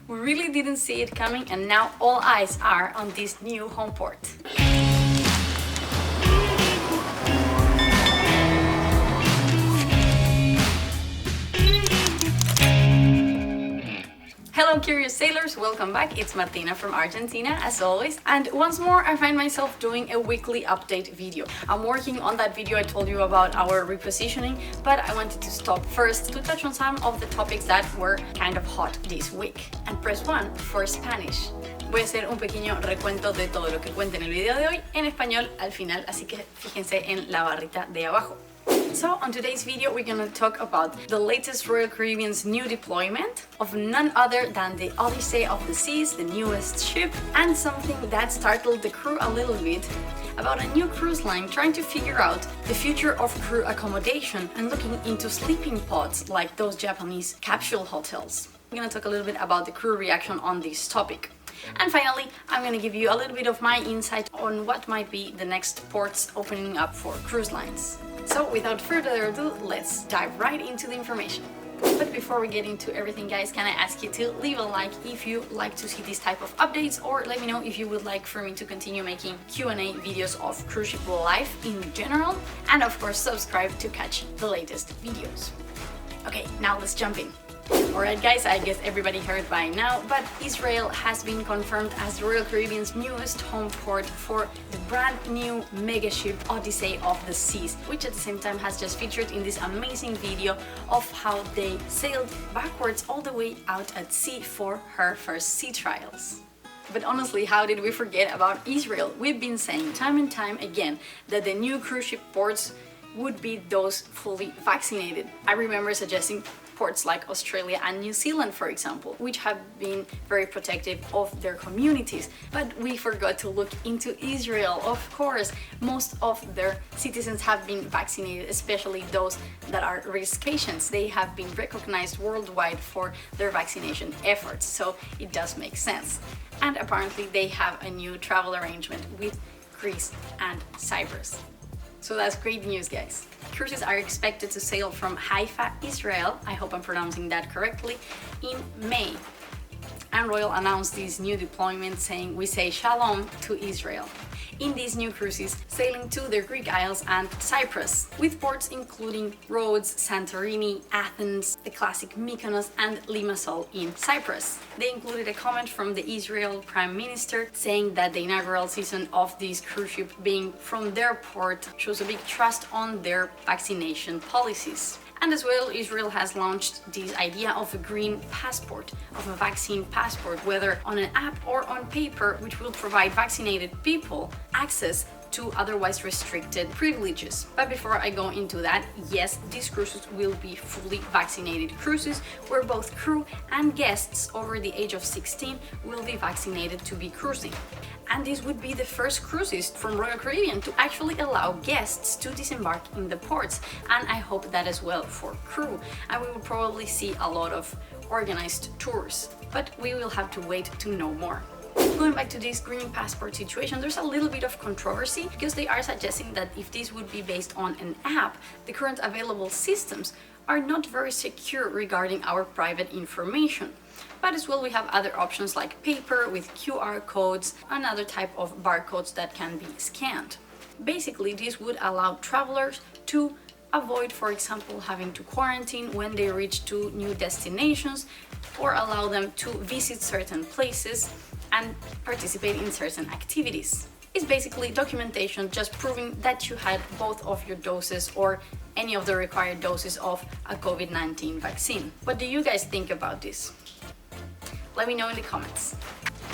We really didn't see it coming, and now all eyes are on this new home port. Hello curious sailors, welcome back. It's Martina from Argentina as always, and once more I find myself doing a weekly update video. I'm working on that video I told you about our repositioning, but I wanted to stop first to touch on some of the topics that were kind of hot this week. And press 1 for Spanish. Voy a hacer un pequeño recuento de todo lo que cuente en el video de hoy en español al final, así que fíjense en la barrita de abajo. So on today's video we're gonna talk about the latest Royal Caribbean's new deployment of none other than the Odyssey of the Seas, the newest ship, and something that startled the crew a little bit about a new cruise line trying to figure out the future of crew accommodation and looking into sleeping pods like those Japanese capsule hotels. I'm gonna talk a little bit about the crew reaction on this topic. And finally, I'm going to give you a little bit of my insight on what might be the next ports opening up for cruise lines. So without further ado, let's dive right into the information. But before we get into everything, guys, can I ask you to leave a like if you like to see these type of updates, or let me know if you would like for me to continue making Q&A videos of cruise ship life in general, and of course subscribe to catch the latest videos. Okay, now let's jump in. Alright guys, I guess everybody heard by now, but Israel has been confirmed as the Royal Caribbean's newest home port for the brand new mega ship Odyssey of the Seas, which at the same time has just featured in this amazing video of how they sailed backwards all the way out at sea for her first sea trials. But honestly, how did we forget about Israel? We've been saying time and time again that the new cruise ship ports would be those fully vaccinated. I remember suggesting ports like Australia and New Zealand, for example, which have been very protective of their communities. But we forgot to look into Israel. Of course, most of their citizens have been vaccinated, especially those that are risk patients. They have been recognized worldwide for their vaccination efforts, so it does make sense. And apparently they have a new travel arrangement with Greece and Cyprus. So that's great news, guys. Cruises are expected to sail from Haifa, Israel, I hope I'm pronouncing that correctly, in May. And Royal announced this new deployment saying, "We say shalom to Israel." In these new cruises, sailing to the Greek Isles and Cyprus, with ports including Rhodes, Santorini, Athens, the classic Mykonos, and Limassol in Cyprus. They included a comment from the Israel Prime Minister saying that the inaugural season of this cruise ship being from their port shows a big trust on their vaccination policies. And as well, Israel has launched this idea of a green passport, of a vaccine passport, whether on an app or on paper, which will provide vaccinated people access to otherwise restricted privileges. But before I go into that, yes, these cruises will be fully vaccinated cruises where both crew and guests over the age of 16 will be vaccinated to be cruising. And this would be the first cruises from Royal Caribbean to actually allow guests to disembark in the ports, and I hope that as well for crew. And we will probably see a lot of organized tours, but we will have to wait to know more. Going back to this green passport situation, there's a little bit of controversy because they are suggesting that if this would be based on an app, the current available systems are not very secure regarding our private information. But as well, we have other options like paper with QR codes and other type of barcodes that can be scanned. Basically, this would allow travelers to avoid, for example, having to quarantine when they reach to new destinations, or allow them to visit certain places and participate in certain activities. It's basically documentation just proving that you had both of your doses or any of the required doses of a COVID-19 vaccine. What do you guys think about this? Let me know in the comments.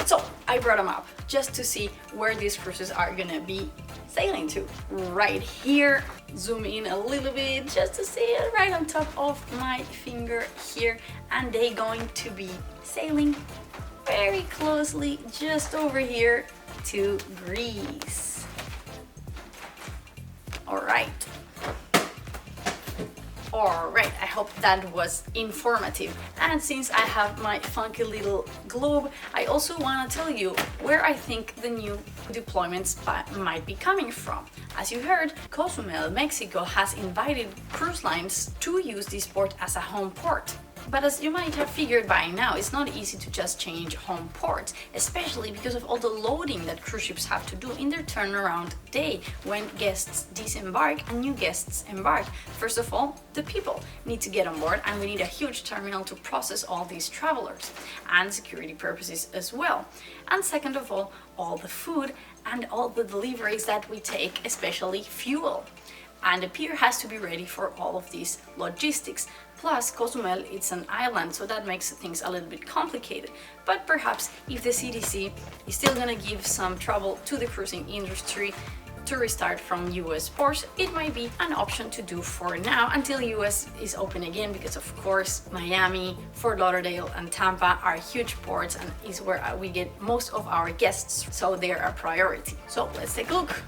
So I brought them up just to see where these cruises are gonna be sailing to. Right here, zoom in a little bit just to see it right on top of my finger here, and they're going to be sailing very closely just over here to Greece. All right. Alright, I hope that was informative. And since I have my funky little globe, I also want to tell you where I think the new deployments might be coming from. As you heard, Cozumel, Mexico has invited cruise lines to use this port as a home port. But as you might have figured by now, it's not easy to just change home ports, especially because of all the loading that cruise ships have to do in their turnaround day when guests disembark and new guests embark. First of all, the people need to get on board, and we need a huge terminal to process all these travelers, and security purposes as well. And second of all the food and all the deliveries that we take, especially fuel. And the pier has to be ready for all of these logistics. Plus, Cozumel, it's an island, so that makes things a little bit complicated. But perhaps if the CDC is still gonna give some trouble to the cruising industry to restart from US ports, it might be an option to do for now until US is open again, because of course Miami, Fort Lauderdale and Tampa are huge ports and is where we get most of our guests, so they're a priority. So let's take a look.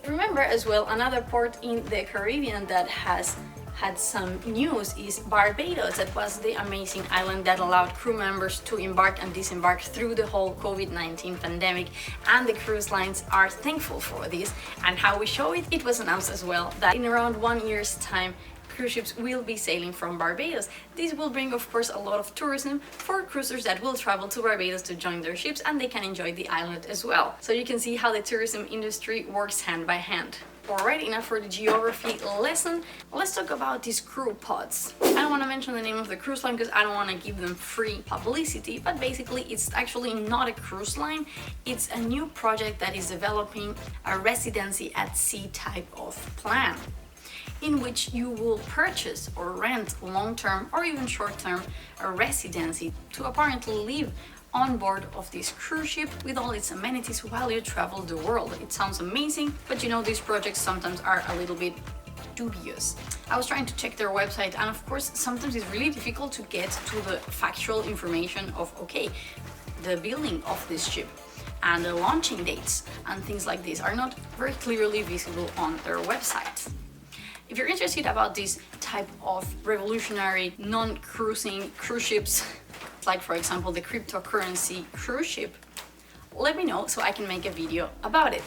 Remember as well, another port in the Caribbean that has had some news is Barbados. That was the amazing island that allowed crew members to embark and disembark through the whole COVID-19 pandemic, and the cruise lines are thankful for this. And how we show it, it was announced as well that in around 1 year's time cruise ships will be sailing from Barbados. This will bring, of course, a lot of tourism for cruisers that will travel to Barbados to join their ships, and they can enjoy the island as well. So you can see how the tourism industry works hand by hand. Alright, enough for the geography lesson. Let's talk about these crew pods. I don't want to mention the name of the cruise line because I don't want to give them free publicity, but basically it's actually not a cruise line. It's a new project that is developing a residency at sea type of plan, in which you will purchase or rent long-term or even short-term a residency to apparently live on board of this cruise ship with all its amenities while you travel the world. It sounds amazing, but you know, these projects sometimes are a little bit dubious. I was trying to check their website, and of course sometimes it's really difficult to get to the factual information of, okay, the building of this ship and the launching dates and things like this are not very clearly visible on their website. If you're interested about this type of revolutionary non-cruising cruise ships, like for example the cryptocurrency cruise ship, let me know so I can make a video about it.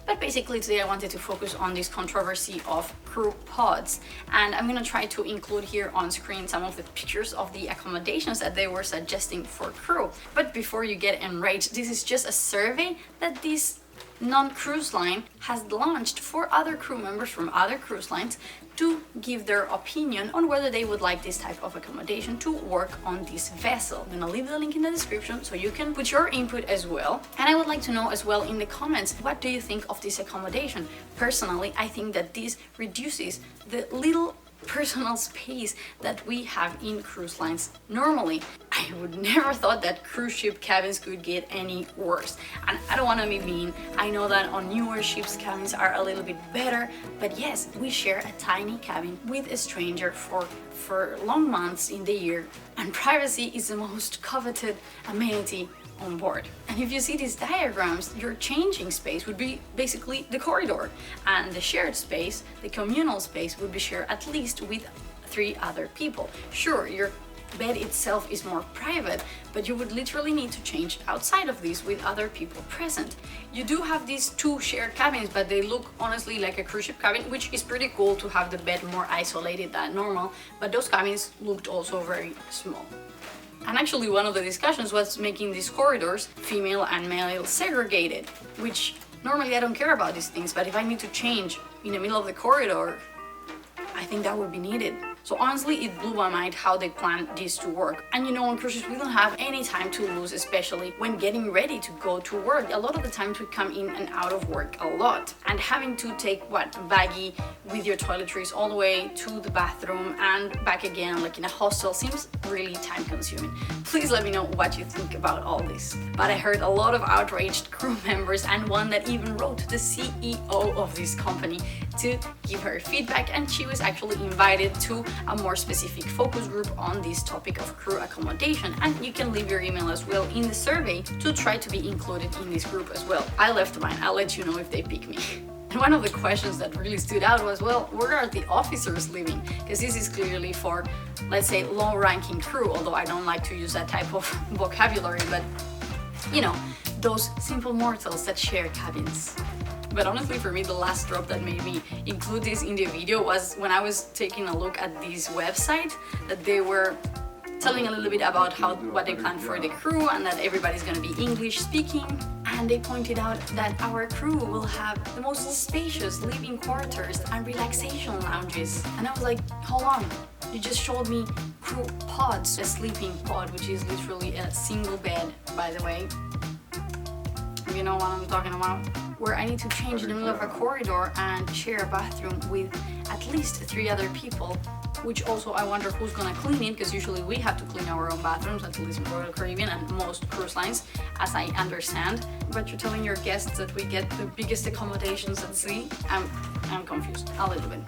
But basically today I wanted to focus on this controversy of crew pods, and I'm gonna try to include here on screen some of the pictures of the accommodations that they were suggesting for crew. But before you get enraged, this is just a survey that this non-cruise line has launched for other crew members from other cruise lines to give their opinion on whether they would like this type of accommodation to work on this vessel. I'm gonna leave the link in the description so you can put your input as well. And I would like to know as well in the comments, what do you think of this accommodation? Personally, I think that this reduces the little personal space that we have in cruise lines normally. I would never thought that cruise ship cabins could get any worse. And I don't want to be mean. I know that on newer ships cabins are a little bit better, but yes, we share a tiny cabin with a stranger for long months in the year, and privacy is the most coveted amenity on board. And if you see these diagrams, your changing space would be basically the corridor, and the shared space, the communal space, would be shared at least with 3 other people. Sure, your bed itself is more private, but you would literally need to change outside of this with other people present. You do have these 2 shared cabins, but they look honestly like a cruise ship cabin, which is pretty cool to have the bed more isolated than normal, but those cabins looked also very small. And actually one of the discussions was making these corridors female and male segregated, which normally I don't care about these things, but if I need to change in the middle of the corridor, I think that would be needed. So honestly, it blew my mind how they planned this to work. And you know, on cruises we don't have any time to lose, especially when getting ready to go to work. A lot of the times we come in and out of work a lot, and having to take a baggie with your toiletries all the way to the bathroom and back again, like in a hostel, seems really time consuming. Please let me know what you think about all this. But I heard a lot of outraged crew members, and one that even wrote to the CEO of this company to give her feedback, and she was actually invited to a more specific focus group on this topic of crew accommodation. And you can leave your email as well in the survey to try to be included in this group as well. I left mine, I'll let you know if they pick me. And one of the questions that really stood out was, well, where are the officers living? Because this is clearly for, let's say, low-ranking crew, although I don't like to use that type of vocabulary, but you know, those simple mortals that share cabins. But honestly, for me, the last drop that made me include this in the video was when I was taking a look at this website that they were telling a little bit about what they planned for the crew and that everybody's gonna be English speaking. And they pointed out that our crew will have the most spacious living quarters and relaxation lounges. And I was like, hold on, you just showed me crew pods, a sleeping pod, which is literally a single bed, by the way. You know what I'm talking about? Where I need to change in the middle of a corridor and share a bathroom with at least 3 other people, which also I wonder who's gonna clean it, because usually we have to clean our own bathrooms, at least in Royal Caribbean and most cruise lines, as I understand. But you're telling your guests that we get the biggest accommodations at sea? I'm confused a little bit.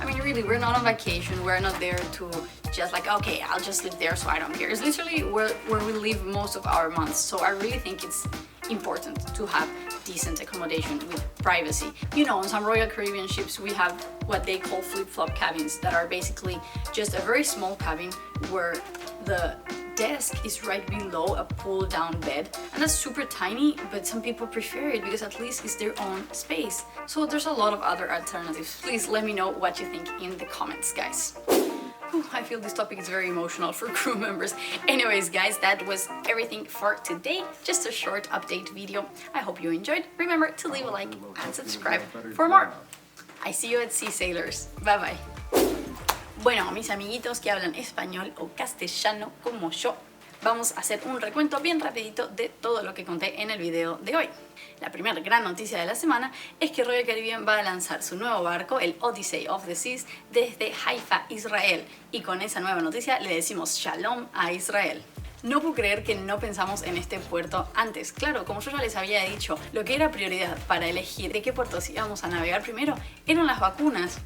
I mean, really, we're not on vacation. We're not there to just like, okay, I'll just live there so I don't care. It's literally where we live most of our months. So I really think it's important to have decent accommodation with privacy. You know, on some Royal Caribbean ships we have what they call flip-flop cabins that are basically just a very small cabin where the desk is right below a pull-down bed, and that's super tiny, but some people prefer it because at least it's their own space. So there's a lot of other alternatives. Please let me know what you think in the comments, guys. I feel this topic is very emotional for crew members. Anyways, guys, that was everything for today. Just a short update video. I hope you enjoyed. Remember to leave a like and subscribe for more. I see you at sea, sailors. Bye bye. Bueno, mis amiguitos que hablan español o castellano como yo, vamos a hacer un recuento bien rapidito de todo lo que conté en el video de hoy. La primera gran noticia de la semana es que Royal Caribbean va a lanzar su nuevo barco, el Odyssey of the Seas, desde Haifa, Israel. Y con esa nueva noticia le decimos Shalom a Israel. No puedo creer que no pensamos en este puerto antes. Claro, como yo ya les había dicho, lo que era prioridad para elegir de qué puertos íbamos a navegar primero eran las vacunas.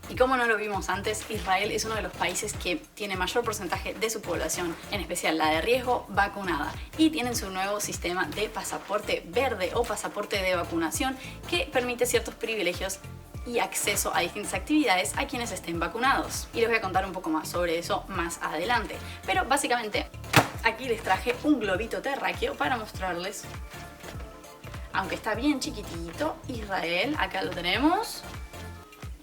Y como no lo vimos antes, Israel es uno de los países que tiene mayor porcentaje de su población, en especial la de riesgo, vacunada. Y tienen su nuevo sistema de pasaporte verde o pasaporte de vacunación que permite ciertos privilegios y acceso a distintas actividades a quienes estén vacunados. Y les voy a contar un poco más sobre eso más adelante. Pero básicamente aquí les traje un globito terráqueo para mostrarles, aunque está bien chiquitito, Israel, acá lo tenemos.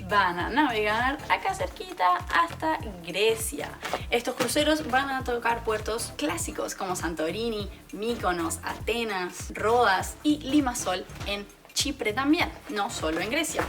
Van a navegar acá cerquita hasta Grecia. Estos cruceros van a tocar puertos clásicos como Santorini, Mykonos, Atenas, Rodas y Limassol en Chipre también, no solo en Grecia.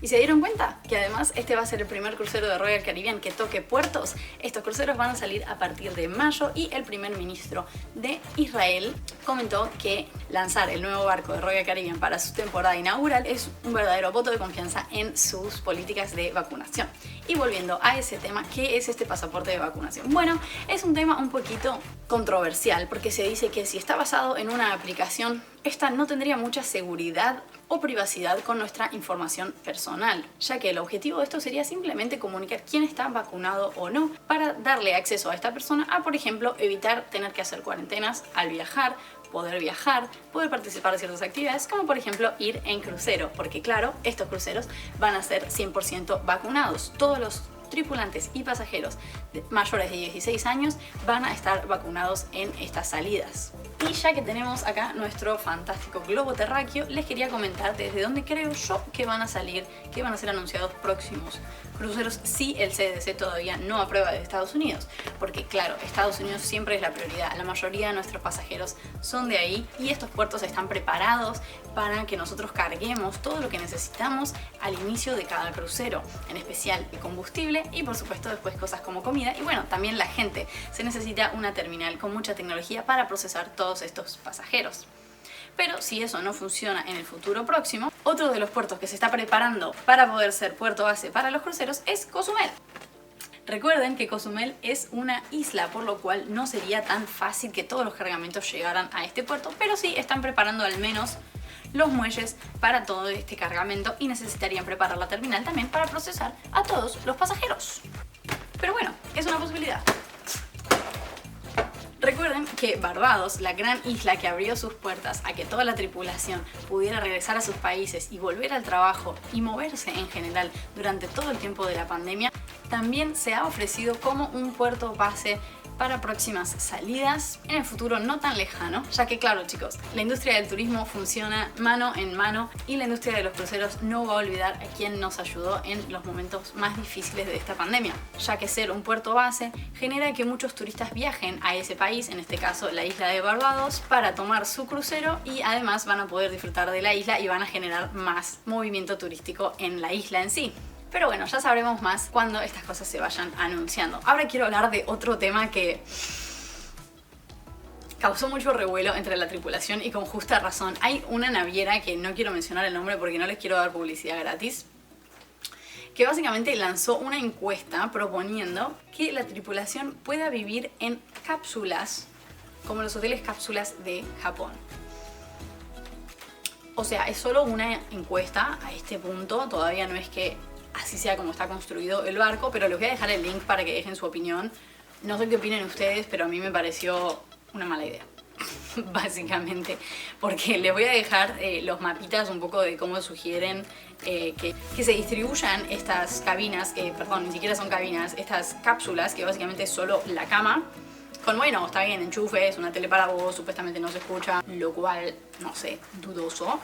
¿Y se dieron cuenta? Que además este va a ser el primer crucero de Royal Caribbean que toque puertos. Estos cruceros van a salir a partir de mayo y el primer ministro de Israel comentó que lanzar el nuevo barco de Royal Caribbean para su temporada inaugural es un verdadero voto de confianza en sus políticas de vacunación. Y volviendo a ese tema, ¿qué es este pasaporte de vacunación? Bueno, es un tema un poquito controversial porque se dice que si está basado en una aplicación, esta no tendría mucha seguridad o privacidad con nuestra información personal, ya que el objetivo de esto sería simplemente comunicar quién está vacunado o no para darle acceso a esta persona a, por ejemplo, evitar tener que hacer cuarentenas al viajar, poder participar de ciertas actividades, como por ejemplo ir en crucero, porque claro, estos cruceros van a ser 100% vacunados. Todos los tripulantes y pasajeros mayores de 16 años van a estar vacunados en estas salidas. Y ya que tenemos acá nuestro fantástico globo terráqueo, les quería comentar desde dónde creo yo que van a salir, que van a ser anunciados próximos cruceros si el CDC todavía no aprueba de Estados Unidos. Porque claro, Estados Unidos siempre es la prioridad, la mayoría de nuestros pasajeros son de ahí y estos puertos están preparados para que nosotros carguemos todo lo que necesitamos al inicio de cada crucero, en especial el combustible y por supuesto después cosas como comida y bueno, también la gente. Se necesita una terminal con mucha tecnología para procesar todos estos pasajeros. Pero si eso no funciona en el futuro próximo, otro de los puertos que se está preparando para poder ser puerto base para los cruceros es Cozumel. Recuerden que Cozumel es una isla, por lo cual no sería tan fácil que todos los cargamentos llegaran a este puerto, pero sí están preparando al menos los muelles para todo este cargamento y necesitarían preparar la terminal también para procesar a todos los pasajeros. Pero bueno, es una posibilidad. Recuerden que Barbados, la gran isla que abrió sus puertas a que toda la tripulación pudiera regresar a sus países y volver al trabajo y moverse en general durante todo el tiempo de la pandemia, también se ha ofrecido como un puerto base para próximas salidas en el futuro no tan lejano, ya que claro chicos, la industria del turismo funciona mano en mano y la industria de los cruceros no va a olvidar a quien nos ayudó en los momentos más difíciles de esta pandemia, ya que ser un puerto base genera que muchos turistas viajen a ese país, en este caso la isla de Barbados, para tomar su crucero y además van a poder disfrutar de la isla y van a generar más movimiento turístico en la isla en sí. Pero bueno, ya sabremos más cuando estas cosas se vayan anunciando. Ahora quiero hablar de otro tema que causó mucho revuelo entre la tripulación y con justa razón. Hay una naviera, que no quiero mencionar el nombre porque no les quiero dar publicidad gratis, que básicamente lanzó una encuesta proponiendo que la tripulación pueda vivir en cápsulas, como los hoteles cápsulas de Japón. O sea, es solo una encuesta a este punto, todavía no es que así sea como está construido el barco, pero les voy a dejar el link para que dejen su opinión. No sé qué opinen ustedes, pero a mí me pareció una mala idea, básicamente, porque les voy a dejar los mapitas un poco de cómo sugieren que se distribuyan estas cabinas, perdón, ni siquiera son cabinas, estas cápsulas, que básicamente es solo la cama, con, bueno, está bien, enchufes, una tele para vos, supuestamente no se escucha, lo cual, no sé, dudoso.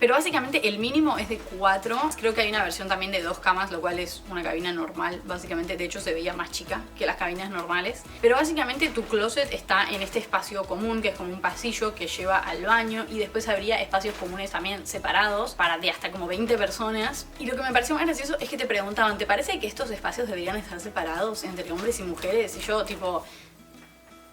Pero básicamente el mínimo es de 4. Creo que hay una versión también de 2 camas, lo cual es una cabina normal. Básicamente, de hecho, se veía más chica que las cabinas normales. Pero básicamente tu closet está en este espacio común, que es como un pasillo que lleva al baño. Y después habría espacios comunes también separados para de hasta como 20 personas. Y lo que me pareció más gracioso es que te preguntaban, ¿te parece que estos espacios deberían estar separados entre hombres y mujeres? Y yo, tipo...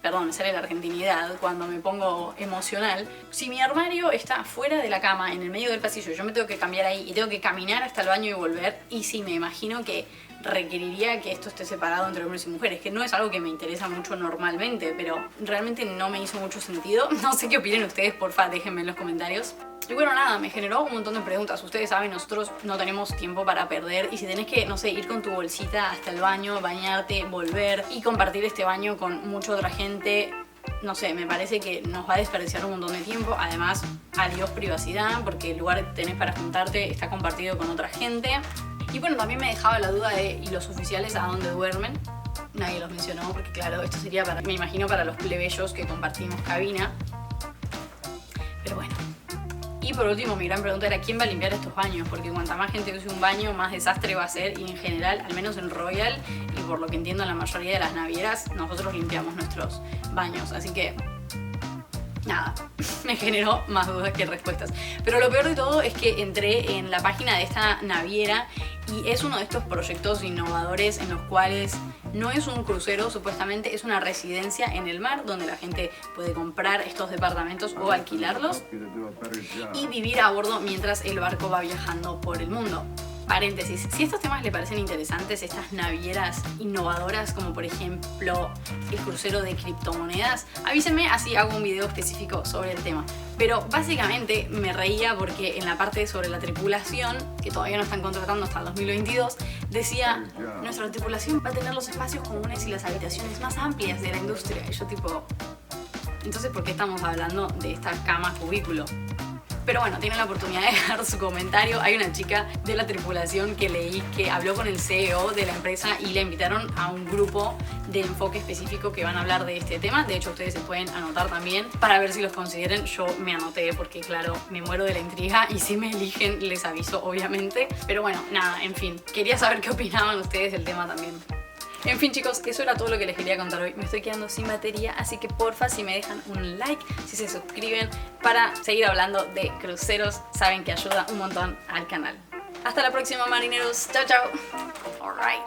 Perdón, sale la argentinidad cuando me pongo emocional. Si mi armario está fuera de la cama, en el medio del pasillo, yo me tengo que cambiar ahí y tengo que caminar hasta el baño y volver, y sí, me imagino que requeriría que esto esté separado entre hombres y mujeres, que no es algo que me interesa mucho normalmente, pero realmente no me hizo mucho sentido. No sé qué opinen ustedes, porfa, déjenme en los comentarios. Y bueno, nada, me generó un montón de preguntas. Ustedes saben, nosotros no tenemos tiempo para perder, y si tenés que, no sé, ir con tu bolsita hasta el baño, bañarte, volver y compartir este baño con mucha otra gente, no sé, me parece que nos va a desperdiciar un montón de tiempo. Además, adiós privacidad, porque el lugar que tenés para juntarte está compartido con otra gente. Y bueno, también me dejaba la duda de, ¿y los oficiales a dónde duermen? Nadie los mencionó, porque claro, esto sería para, me imagino, para los plebeyos que compartimos cabina. Pero bueno. Y por último, mi gran pregunta era, ¿quién va a limpiar estos baños? Porque cuanta más gente use un baño, más desastre va a ser. Y en general, al menos en Royal, y por lo que entiendo en la mayoría de las navieras, nosotros limpiamos nuestros baños. Así que... nada, me generó más dudas que respuestas. Pero lo peor de todo es que entré en la página de esta naviera y es uno de estos proyectos innovadores en los cuales no es un crucero, supuestamente es una residencia en el mar donde la gente puede comprar estos departamentos o alquilarlos y vivir a bordo mientras el barco va viajando por el mundo. Paréntesis, si estos temas le parecen interesantes, estas navieras innovadoras como por ejemplo el crucero de criptomonedas, avísenme, así hago un video específico sobre el tema. Pero básicamente me reía porque en la parte sobre la tripulación, que todavía no están contratando hasta el 2022, decía, nuestra tripulación va a tener los espacios comunes y las habitaciones más amplias de la industria. Y yo tipo, entonces ¿por qué estamos hablando de esta cama cubículo? Pero bueno, tienen la oportunidad de dejar su comentario. Hay una chica de la tripulación que leí que habló con el CEO de la empresa y la invitaron a un grupo de enfoque específico que van a hablar de este tema. De hecho, ustedes se pueden anotar también para ver si los consideren. Yo me anoté porque, claro, me muero de la intriga y si me eligen les aviso, obviamente. Pero bueno, nada, en fin. Quería saber qué opinaban ustedes del tema también. En fin chicos, eso era todo lo que les quería contar hoy. Me estoy quedando sin batería, así que porfa, si me dejan un like, si se suscriben para seguir hablando de cruceros, saben que ayuda un montón al canal. Hasta la próxima, marineros. Chao, chao. Alright.